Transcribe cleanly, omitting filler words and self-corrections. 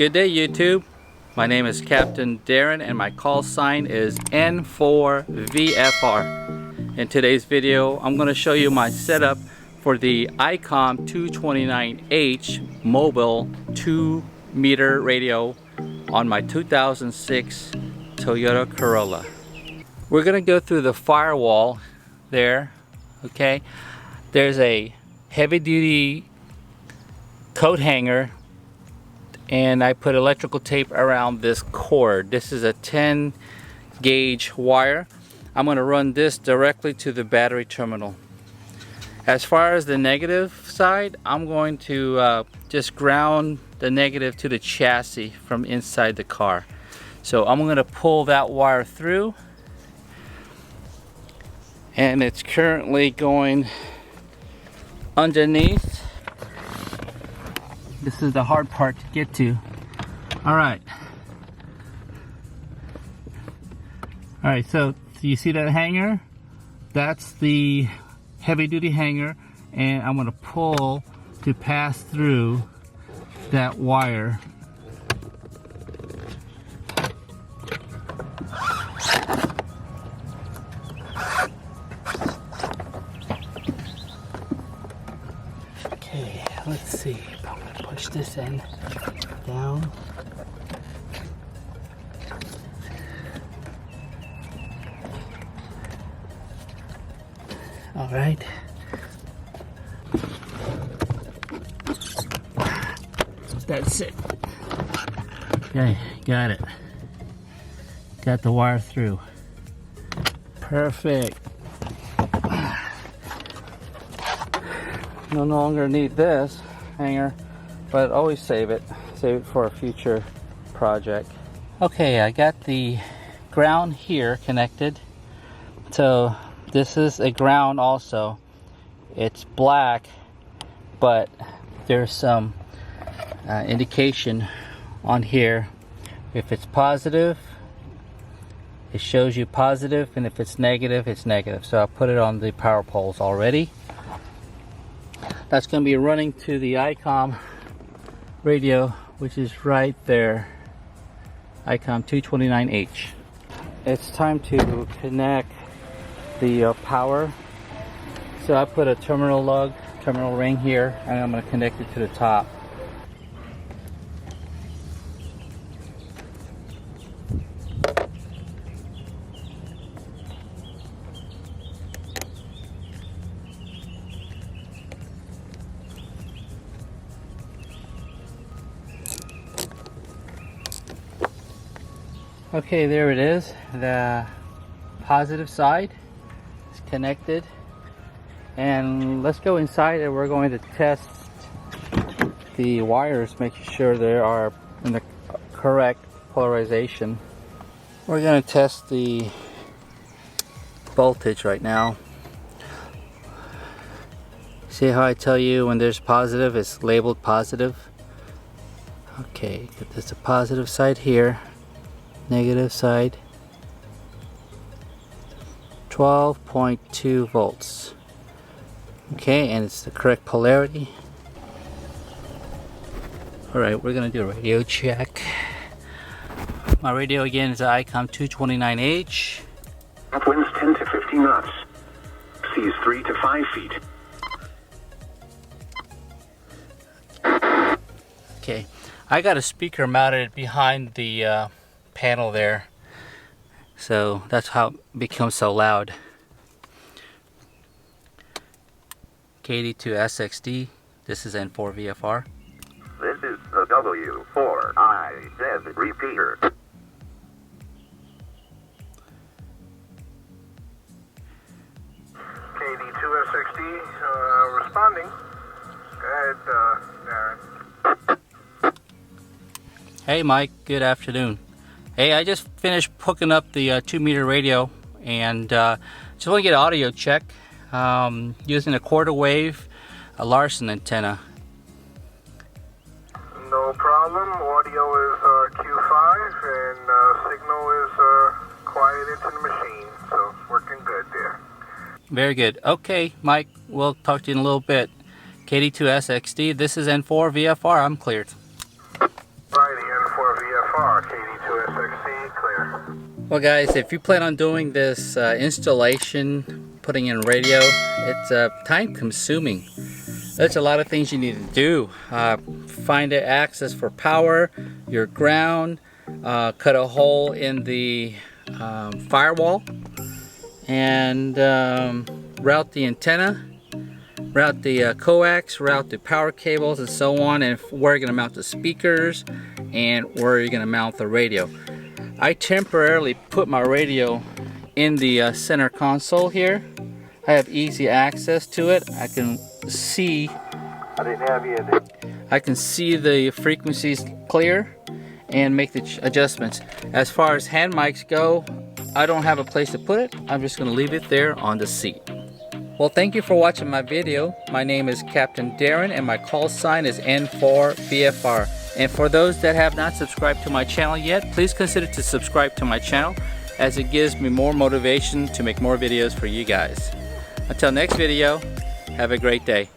Good day, YouTube. My name is Captain Darren and my call sign is N4VFR. In today's video, I'm going to show you my setup for the Icom 229H mobile 2-meter radio on my 2006 Toyota Corolla. We're going to go through the firewall there, okay? There's a heavy-duty coat hanger and I put electrical tape around this cord. This is a 10 gauge wire. I'm going to run this directly to the battery terminal. As far as the negative side, I'm going to just ground the negative to the chassis from inside the car. So I'm going to pull that wire through, and it's currently going underneath. This is the hard part to get to. Alright, so you see that hanger? That's the heavy duty hanger, and I'm going to pull to pass through that wire. Okay, let's see. I'm going to push this end down. All right. That's it. Okay, got it. Got the wire through. Perfect. No longer need this hanger, but always save it for a future project. Okay, I got the ground here connected. So this is a ground also. It's black, but there's some indication on here. If it's positive, it shows you positive, and if it's negative, it's negative. So I put it on the power poles already. That's going to be running to the Icom radio, which is right there, Icom 229H. It's time to connect the power. So I put a terminal ring here, and I'm going to connect it to the top. Okay, there it is. The positive side is connected, and let's go inside and we're going to test the wires, making sure they are in the correct polarization. We're going to test the voltage right now. See how I tell you when there's positive, it's labeled positive? Okay, there's a positive side here. Negative side, 12.2 volts. Okay, and it's the correct polarity. Alright, we're gonna do a radio check. My radio again is the Icom 229H. Winds 10 to 15 knots. Seas 3 to 5 feet. Okay, I got a speaker mounted behind the panel there, so that's how it becomes so loud. KD2SXD, this is N4VFR. This is the W4IZ repeater. KD2SXD, responding. Go ahead, Darren. Hey Mike, good afternoon. Hey, I just finished hooking up the 2-meter radio, and just want to get an audio check using a quarter wave, a Larson antenna. No problem. Audio is Q5, and signal is quiet into the machine, so working good there. Very good. Okay, Mike, we'll talk to you in a little bit. KD2SXD, this is N4VFR. I'm cleared. Righty, VFR, KD2SXC, clear. Well guys, if you plan on doing this installation, putting in radio, it's time consuming. There's a lot of things you need to do. Find an access for power, your ground, cut a hole in the firewall, and route the antenna, route the coax, route the power cables and so on, and where you're going to mount the speakers and where you're going to mount the radio. I temporarily put my radio in the center console here. I have easy access to it. I can see the frequencies clear and make the adjustments. As far as hand mics go, I don't have a place to put it. I'm just going to leave it there on the seat. Well, thank you for watching my video. My name is Captain Darren and my call sign is N4VFR. And for those that have not subscribed to my channel yet, please consider to subscribe to my channel, as it gives me more motivation to make more videos for you guys. Until next video, have a great day.